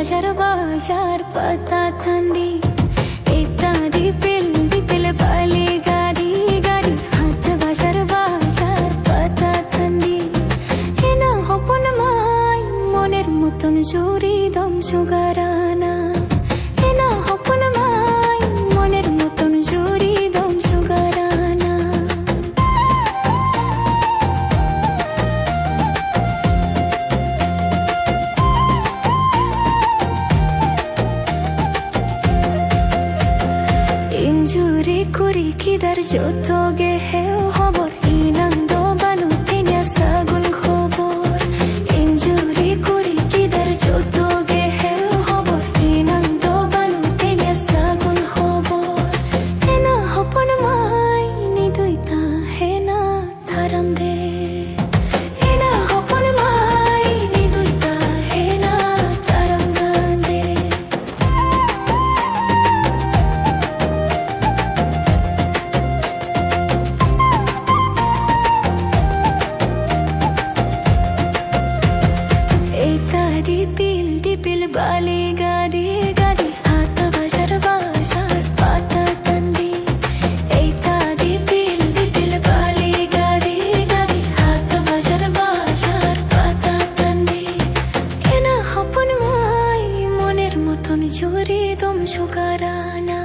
বাজার বাজার পাতা ঠান্ডি ইত্যাদি পিল পিল বালি গাড়ি গাড়ি হাত বাজার বাজার পাতা ঠান্ডি হেনা হপন মাই মনের মতন জুড়ি দম সুগারানা হেনা হপন মাই মনের মতন জুড়ি দম সুগারানা 인주리 꾸리 기다려 줬더게 헤어버려 이낭도 바누티냐 사군 커버 인주리 꾸리 기다려 줬더게 헤어버려 이낭도 바누티냐 사군 커버 해나 허퍼는 마이 니도 있다 해나 다른데 해나 허퍼는 마이 니도 있다 해나 다른데 디필 발리 가디 가디 하타 바샤르 바샤르 파타 탄디 에이타 디필 발리 가디 가디 하타 바샤르 바샤르 파타 탄디 에나 হপন মাই মনের মতন জুড়ি দম সুগারানা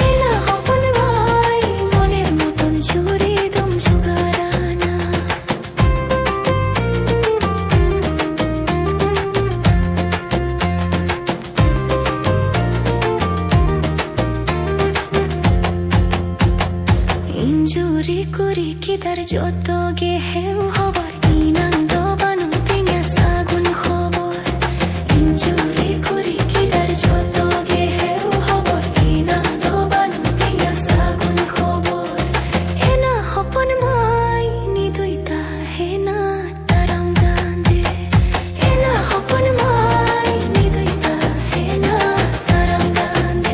এনা হপন মাই মনের মতন জুড়ি দম সুগারানা 인주리 꾸리 기다려 줬더게 헤어버려 이낭도 바누티냐 사군 커버 인주리 꾸리 기다려 줬더게 헤어버려 이낭도 바누티냐 사군 커버 에나 허퍼는 마이 니도 있다 해나 따랑간데 에나 허퍼는 마이 니도 있다 해나 따랑간데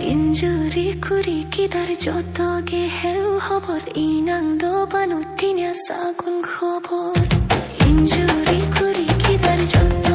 인주리 꾸리 기다려 줬더게 헤어버려 이낭도 바누티냐 사군 커버 인주리 꾸리 기다려 줬더